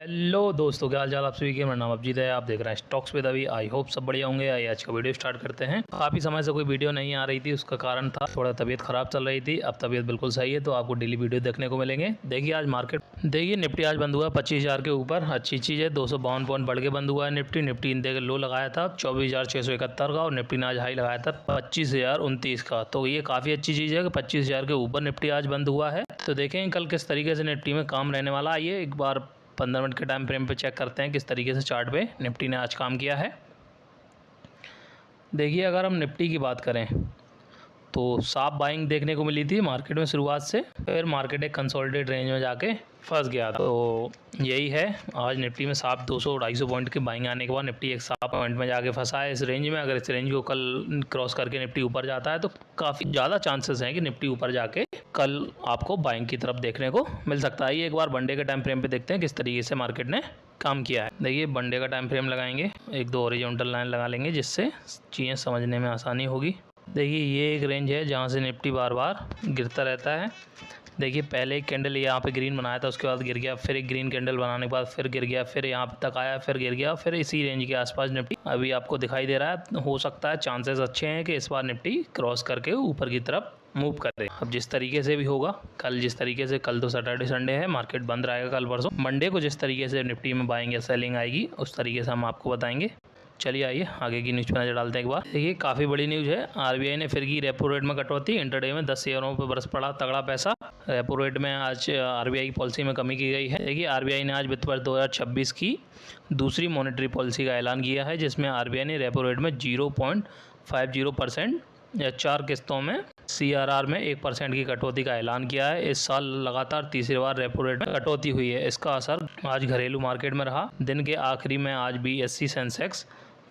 Hello दोस्तों, क्या हाल चाल आप सभी के। मेरा नाम अभिजीत है। आप देख रहे हैं स्टॉक्स विद अभी। आई होप सब बढ़िया होंगे। आज का वीडियो स्टार्ट करते हैं। काफ़ी समय से कोई वीडियो नहीं आ रही थी, उसका कारण था थोड़ा तबीयत ख़राब चल रही थी। अब तबीयत बिल्कुल सही है, तो आपको डेली वीडियो देखने को मिलेंगे। देखिए आज मार्केट, देखिए निफ्टी आज बंद हुआ 25,000 के ऊपर। अच्छी चीज़ है, 252 पॉइंट बढ़ के बंद हुआ है निफ्टी इंडेक्स लो लगाया था 24,671 का, और निफ्टी ने आज हाई लगाया था 25,029 का। तो ये काफ़ी अच्छी चीज़ है कि 25,000 के ऊपर निफ्टी आज बंद हुआ है। तो देखें कल किस तरीके से निफ्टी में काम रहने वाला। आइए एक बार 15 मिनट के टाइम फ्रेम पे चेक करते हैं किस तरीके से चार्ट पे निफ्टी ने आज काम किया है। देखिए अगर हम निफ्टी की बात करें तो साफ बाइंग देखने को मिली थी मार्केट में शुरुआत से, फिर मार्केट एक कंसोलिडेट रेंज में जाके फंस गया था। तो यही है, आज निफ्टी में साफ 200-250 पॉइंट की बाइंग आने के बाद निफ्टी एक साफ पॉइंट में जाके फंसा है इस रेंज में। अगर इस रेंज को कल क्रॉस करके निफ्टी ऊपर जाता है तो काफ़ी ज़्यादा चांसेस हैं कि निफ्टी ऊपर जाके कल आपको बाइंग की तरफ देखने को मिल सकता है। ये एक बार वनडे के टाइम फ्रेम पे देखते हैं किस तरीके से मार्केट ने काम किया है। देखिए वनडे का टाइम फ्रेम लगाएंगे, एक दो हॉरिजॉन्टल लाइन लगा लेंगे जिससे चीज़ें समझने में आसानी होगी। देखिए ये एक रेंज है जहाँ से निफ्टी बार बार गिरता रहता है। देखिए पहले एक कैंडल यहाँ पे ग्रीन बनाया था, उसके बाद गिर गया, फिर एक ग्रीन कैंडल बनाने के बाद फिर गिर गया, फिर यहाँ तक आया, फिर गिर गया, फिर इसी रेंज के आसपास निफ्टी अभी आपको दिखाई दे रहा है। हो सकता है, चांसेस अच्छे हैं कि इस बार निफ्टी क्रॉस करके ऊपर की तरफ मूव करे। अब जिस तरीके से भी होगा, कल जिस तरीके से, कल तो सैटरडे संडे है, मार्केट बंद रहेगा कल परसों। मंडे को जिस तरीके से निफ्टी में बाइंग या सेलिंग आएगी उस तरीके से हम आपको बताएंगे। चलिए आइए आगे की न्यूज़ पर नजर डालते हैं एक बार। देखिए काफ़ी बड़ी न्यूज़ है, आरबीआई ने फिर की रेपो रेट में कटौती। इंटरडे में 10 शेयरों पर बरस पड़ा तगड़ा पैसा। रेपो रेट में आज आरबीआई की पॉलिसी में कमी की गई है। देखिए आरबीआई ने आज वित्त वर्ष 2026 की दूसरी मॉनेटरी पॉलिसी का ऐलान किया है, जिसमें आरबीआई ने रेपो रेट में 0.50% या 4 किस्तों में सीआरआर में 1% की कटौती का ऐलान किया है। इस साल लगातार तीसरी बार रेपो रेट में कटौती हुई है। इसका असर आज घरेलू मार्केट में रहा। दिन के आखिरी में आज BSE सेंसेक्स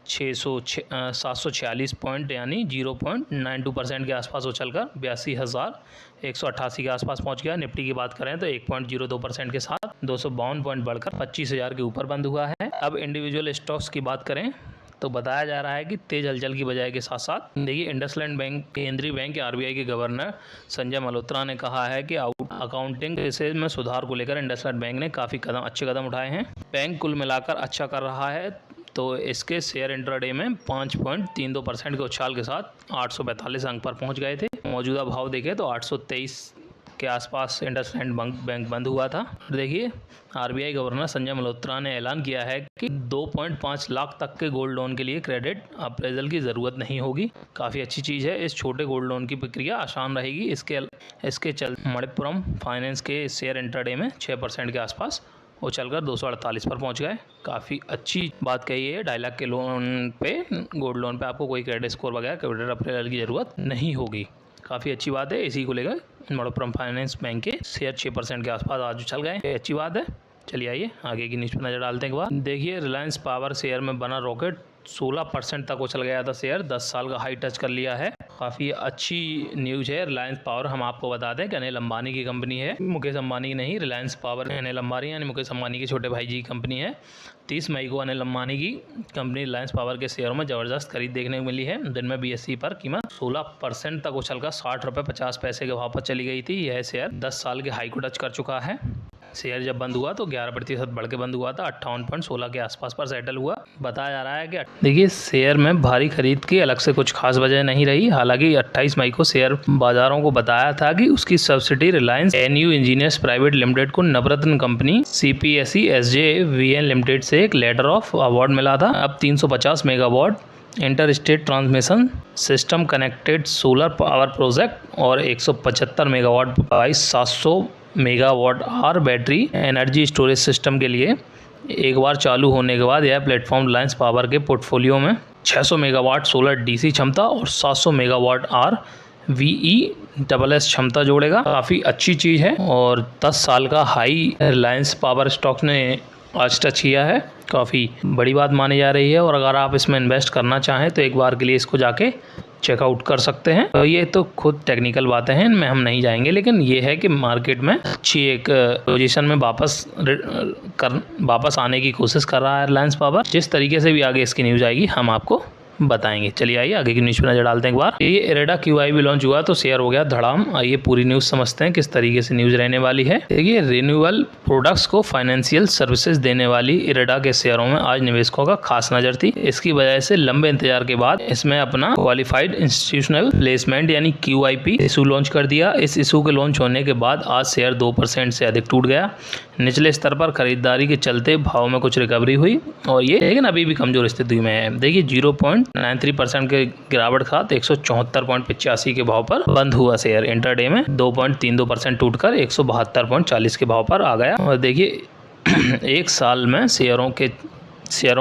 746 पॉइंट यानी 0.92% के आसपास उछलकर 82,188 के आसपास पहुंच गया। निफ्टी की बात करें तो 1.02% के साथ 252 पॉइंट बढ़कर 25,000 के ऊपर बंद हुआ है। अब इंडिविजुअल स्टॉक्स की बात करें तो बताया जा रहा है कि तेज हलचल की बजाय के साथ साथ देखिए इंडसलैंड बैंक, केंद्रीय बैंक आरबीआई के गवर्नर संजय मल्होत्रा ने कहा है कि अकाउंटिंग में सुधार को लेकर इंडसलैंड बैंक ने काफ़ी अच्छे कदम उठाए हैं। बैंक कुल मिलाकर अच्छा कर रहा है। तो इसके शेयर इंट्राडे में 5.32% के उछाल के साथ 845 अंक पर पहुंच गए थे। मौजूदा भाव देखें तो 823 के आसपास इंडसलैंड बैंक बंद हुआ था। देखिए आरबीआई गवर्नर संजय मल्होत्रा ने ऐलान किया है कि 2.5 लाख तक के गोल्ड लोन के लिए क्रेडिट अप्रेजल की ज़रूरत नहीं होगी। काफ़ी अच्छी चीज़ है। इस छोटे गोल्ड लोन की प्रक्रिया आसान रहेगी। इसके चलते मणिपुरम फाइनेंस के शेयर इंट्राडे में 6% के आसपास उछलकर 248 पर पहुंच गए। काफ़ी अच्छी बात कही है। 2.5 लाख के लोन पे, गोल्ड लोन पे आपको कोई क्रेडिट स्कोर वगैरह क्रेडिट अप्रेजल की ज़रूरत नहीं होगी। काफ़ी अच्छी बात है। इसी को लेकर मणिपुरम फाइनेंस बैंक के शेयर 6% के आसपास आज उछल गए। अच्छी बात है। चलिए आइए आगे की न्यूज़ पर नज़र डालते हैं। बाद देखिए रिलायंस पावर शेयर में बना रॉकेट 16% तक उछल गया था। शेयर 10 साल का हाई टच कर लिया है। काफ़ी अच्छी न्यूज़ है। रिलायंस पावर हम आपको बता दें कि अनिल अंबानी की कंपनी है, मुकेश अंबानी की नहीं। रिलायंस पावर अनिल अंबानी यानी मुकेश अंबानी के छोटे भाई जी की कंपनी है। 30 मई को अनिल अंबानी की कंपनी रिलायंस पावर के शेयरों में ज़बरदस्त खरीद देखने को मिली है। दिन में BSE पर कीमत 16% तक उछलकर 60 रुपये 50 पैसे के भाव पर चली गई थी। यह शेयर 10 साल के हाई को टच कर चुका है। शेयर जब बंद हुआ तो 11% बढ़ के बंद हुआ था। 58.16 के आसपास पर सेटल हुआ। बताया जा रहा है कि देखिए शेयर में भारी खरीद की अलग से कुछ खास वजह नहीं रही। हालांकि 28 मई को शेयर बाजारों को बताया था कि उसकी subsidy Reliance NU engineers private limited को नवरत्न कंपनी CPSE SJVN लिमिटेड से एक लेटर ऑफ अवार्ड मिला था। अब 350 megawatt inter state transmission system connected solar power project और 175 megawatt 700 megawatt our battery energy storage system के लिए एक बार चालू होने के बाद यह प्लेटफॉर्म रिलायंस पावर के पोर्टफोलियो में 600 मेगावाट सोलर DC क्षमता और 700 मेगावाट आवर VESS क्षमता जोड़ेगा। काफ़ी अच्छी चीज़ है और 10 साल का हाई रिलायंस पावर स्टॉक ने आज टच किया है। काफ़ी बड़ी बात मानी जा रही है और अगर आप इसमें इन्वेस्ट करना चाहें तो एक बार के लिए इसको जाके चेकआउट कर सकते हैं। तो ये तो खुद टेक्निकल बातें हैं, इनमें हम नहीं जाएंगे, लेकिन ये है कि मार्केट में अच्छी एक पोजीशन में वापस आने की कोशिश कर रहा है रिलायंस पावर। जिस तरीके से भी आगे इसकी न्यूज़ आएगी हम आपको बताएंगे। चलिए आइए आगे की न्यूज़ पर नजर डालते हैं एक बार। ये इरेडा QIP लॉन्च हुआ तो शेयर हो गया धड़ाम। आइए पूरी न्यूज़ समझते हैं किस तरीके से न्यूज़ रहने वाली है। देखिए, रिन्यूएबल प्रोडक्ट्स को फाइनेंशियल सर्विसेज देने वाली इरेडा के शेयरों में आज निवेशकों का खास नजर थी। इसकी वजह से लंबे इंतजार के बाद इसमें अपना क्वालिफाइड इंस्टीट्यूशनल प्लेसमेंट यानी QIP इशू लॉन्च कर दिया। इस इशू के लॉन्च होने के बाद आज शेयर 2% से अधिक टूट गया। निचले स्तर पर खरीदारी के चलते भाव में कुछ रिकवरी हुई और ये लेकिन अभी भी कमजोर स्थिति में है। देखिए 0.93% के गिरावट के साथ 174.85 के भाव पर बंद हुआ शेयर। इंटरडे में 2.32% टूटकर 172.40 के भाव पर आ गया। और देखिए एक साल में शेयरों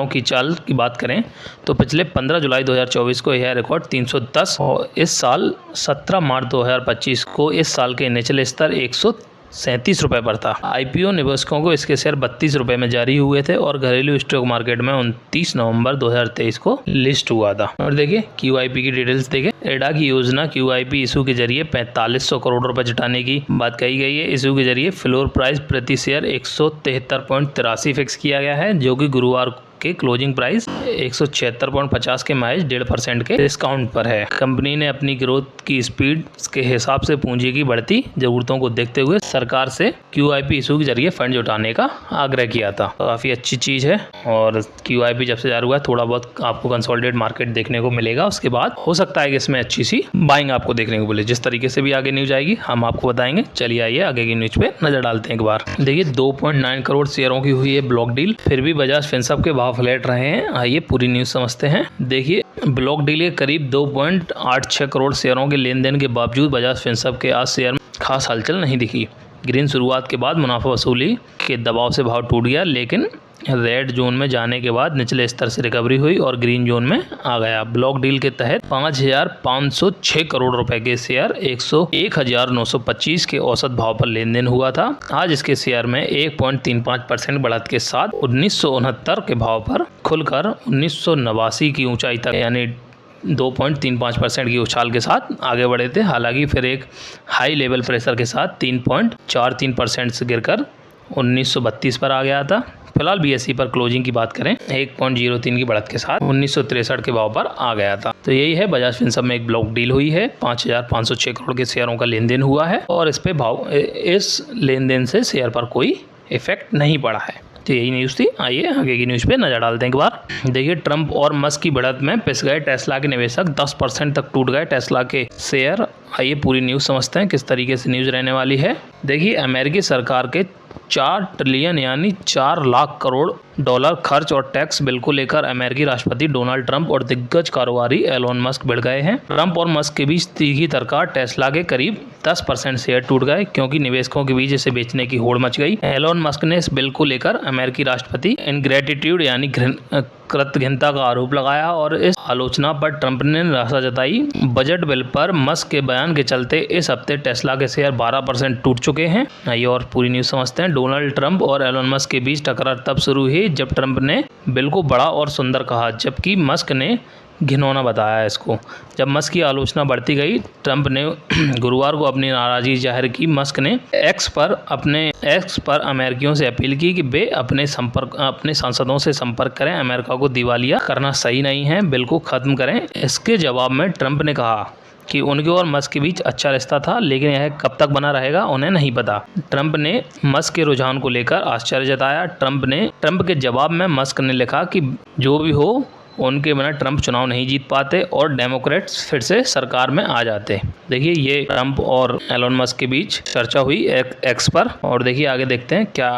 की चाल की बात करें तो पिछले 15 जुलाई 2024 को यह रिकॉर्ड 310 और इस साल 17 मार्च 2025 को इस साल के निचले स्तर 137 रुपये पर था। IPO निवेशकों को इसके शेयर 32 रुपये में जारी हुए थे और घरेलू स्टॉक मार्केट में 29 नवंबर 2023 को लिस्ट हुआ था। और देखिए QIP की डिटेल्स देखें। इरेडा की योजना QIP इशू के जरिए 4500 करोड़ रुपए जुटाने की बात कही गई है। इशू के जरिए फ्लोर प्राइस प्रति शेयर 173.83 फिक्स किया गया है, जो कि गुरुवार के क्लोजिंग प्राइस 176.50 के महज 1.5% के डिस्काउंट पर है। कंपनी ने अपनी ग्रोथ की स्पीड के हिसाब से पूंजी की बढ़ती जरूरतों को देखते हुए सरकार से QIP इशू के जरिए फंड जुटाने का आग्रह किया था। काफ़ी अच्छी चीज़ है और QIP जब से जारी हुआ है थोड़ा बहुत आपको कंसोलिडेट मार्केट देखने को मिलेगा। उसके बाद हो सकता है कि इसमें अच्छी सी बाइंग आपको देखने को मिले। जिस तरीके से भी आगे न्यूज आएगी हम आपको बताएंगे। चलिए आइए आगे की न्यूज पे नजर डालते हैं एक बार। देखिए 2.9 करोड़ शेयरों की हुई है ब्लॉक डील, फिर भी बजाज फिनसर्व के भाव फ्लैट रहे हैं। आइए पूरी न्यूज समझते हैं। देखिए ब्लॉक डील के करीब 2.86 करोड़ शेयरों के लेन देन के बावजूद बजाज फिनसर्व के आज शेयर में खास हलचल नहीं दिखी। ग्रीन शुरुआत के बाद मुनाफा वसूली के दबाव से भाव टूट गया, लेकिन रेड जोन में जाने के बाद निचले स्तर से रिकवरी हुई और ग्रीन जोन में आ गया। ब्लॉक डील के तहत 5506 करोड़ रुपए के शेयर 101,925 के औसत भाव पर लेन देन हुआ था। आज इसके शेयर में 1.35% बढ़त के साथ 1969 के भाव पर खुलकर 1989 की ऊंचाई तक यानी 2.35% की उछाल के साथ आगे बढ़े थे। हालांकि फिर एक हाई लेवल प्रेशर के साथ 3.43% से गिरकर 1932 पर आ गया था। फिलहाल BSE पर क्लोजिंग की बात करें 1.03 की बढ़त के साथ 1963 के भाव पर आ गया था। तो यही है, बजाज फिनसर्व में एक ब्लॉक डील हुई है। 5506 करोड़ के शेयरों का लेन देन हुआ है और इस लेन देन से शेयर पर कोई इफेक्ट नहीं पड़ा है। तो यही न्यूज़ थी। आइए आगे की न्यूज़ पे नजर डालते हैं एक बार। देखिए ट्रंप और मस्क की बढ़त में पिस गए टेस्ला के निवेशक, 10% तक टूट गए टेस्ला के शेयर। आइए पूरी न्यूज़ समझते हैं किस तरीके से न्यूज़ रहने वाली है। देखिए अमेरिकी सरकार के 4 ट्रिलियन यानी 4 लाख करोड़ डॉलर खर्च और टैक्स बिल को लेकर अमेरिकी राष्ट्रपति डोनाल्ड ट्रंप और दिग्गज कारोबारी एलोन मस्क भिड़ गए हैं। ट्रंप और मस्क के बीच तीखी तकरार, टेस्ला के करीब 10% शेयर टूट गए क्योंकि निवेशकों के बीच इसे बेचने की होड़ मच गई। एलोन मस्क ने इस बिल को लेकर अमेरिकी राष्ट्रपति इनग्रेटिट्यूड यानी कृतज्ञता का आरोप लगाया और इस आलोचना पर ट्रंप ने निराशा जताई। बजट बिल पर मस्क के बयान के चलते इस हफ्ते टेस्ला के शेयर 12% टूट चुके हैं। आइए और पूरी न्यूज़ समझते हैं। डोनाल्ड ट्रंप और एलोन मस्क के बीच टकरार तब शुरू हुई जब ट्रंप ने बिल को बड़ा और सुंदर कहा, जबकि मस्क ने घिनौना बताया इसको। जब मस्क की आलोचना बढ़ती गई, ट्रंप ने गुरुवार को अपनी नाराजगी जाहिर की। मस्क ने एक्स पर अमेरिकियों से अपील की कि वे अपने सांसदों से संपर्क करें। अमेरिका को दिवालिया करना सही नहीं है, बिल को खत्म करें। इसके जवाब में ट्रंप ने कहा कि उनके और मस्क के बीच अच्छा रिश्ता था, लेकिन यह कब तक बना रहेगा उन्हें नहीं पता। ट्रंप ने मस्क के रुझान को लेकर आश्चर्य जताया। ट्रंप के जवाब में मस्क ने लिखा कि जो भी हो, उनके बिना ट्रंप चुनाव नहीं जीत पाते और डेमोक्रेट्स फिर से सरकार में आ जाते। देखिए ये ट्रंप और एलोन मस्क के बीच चर्चा हुई एक्स पर। और देखिए आगे देखते हैं क्या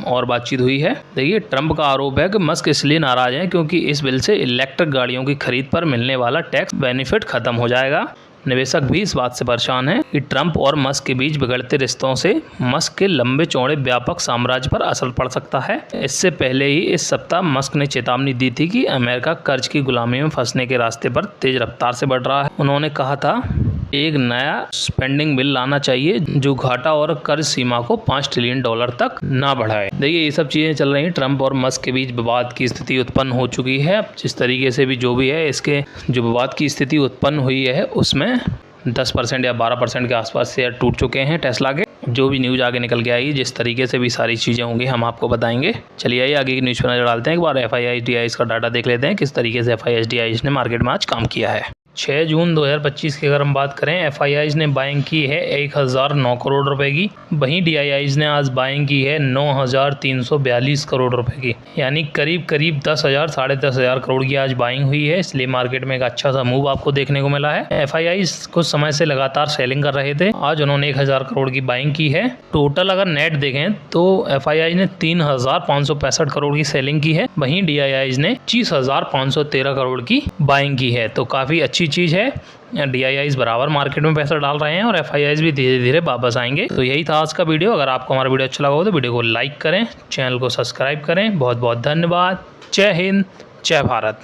और बातचीत हुई है। देखिए ट्रंप का आरोप है कि मस्क इसलिए नाराज हैं क्योंकि इस बिल से इलेक्ट्रिक गाड़ियों की खरीद पर मिलने वाला टैक्स बेनिफिट खत्म हो जाएगा। निवेशक भी इस बात से परेशान हैं कि ट्रंप और मस्क के बीच बिगड़ते रिश्तों से मस्क के लंबे चौड़े व्यापक साम्राज्य पर असर पड़ सकता है। इससे पहले ही इस सप्ताह मस्क ने चेतावनी दी थी कि अमेरिका कर्ज की गुलामी में फंसने के रास्ते पर तेज रफ्तार से बढ़ रहा है। उन्होंने कहा था एक नया स्पेंडिंग बिल लाना चाहिए जो घाटा और कर्ज सीमा को $5 ट्रिलियन तक ना बढ़ाए। देखिए ये सब चीज़ें चल रही हैं। ट्रंप और मस्क के बीच विवाद की स्थिति उत्पन्न हो चुकी है। जिस तरीके से भी जो भी है, इसके जो विवाद की स्थिति उत्पन्न हुई है उसमें 10% या 12% के आसपास शेयर टूट चुके हैं टेस्ला के। जो भी न्यूज़ आगे निकल के आएगी, जिस तरीके से भी सारी चीज़ें होंगी हम आपको बताएंगे। चलिए आइए आगे की न्यूज़ पर नजर डालते हैं। एक बार FIIs का डाटा देख लेते हैं, किस तरीके से FIIs ने मार्केट में आज काम किया है। 6 जून 2025 की अगर हम बात करें, FIIs ने बाइंग की है 1009 करोड़ रुपए की। वहीं DIIs ने आज बाइंग की है 9342 करोड़ रुपए की, यानी करीब 10,000 साढ़े 10,000 करोड़ की आज बाइंग हुई है। इसलिए मार्केट में एक अच्छा सा मूव आपको देखने को मिला है। FIIs कुछ समय से लगातार सेलिंग कर रहे थे, आज उन्होंने 1000 करोड़ की बाइंग की है। टोटल अगर नेट देखें तो FII ने 3565 करोड़ की सेलिंग की है, वहीं DIIs ने 25,513 करोड़ की बाइंग की है। तो काफ़ी अच्छी चीज़ है। DIIs बराबर मार्केट में पैसा डाल रहे हैं और FIIs भी धीरे धीरे वापस आएंगे। तो यही था आज का वीडियो। अगर आपको हमारा वीडियो अच्छा लगा हो तो वीडियो को लाइक करें, चैनल को सब्सक्राइब करें। बहुत बहुत धन्यवाद। जय हिंद, जय भारत।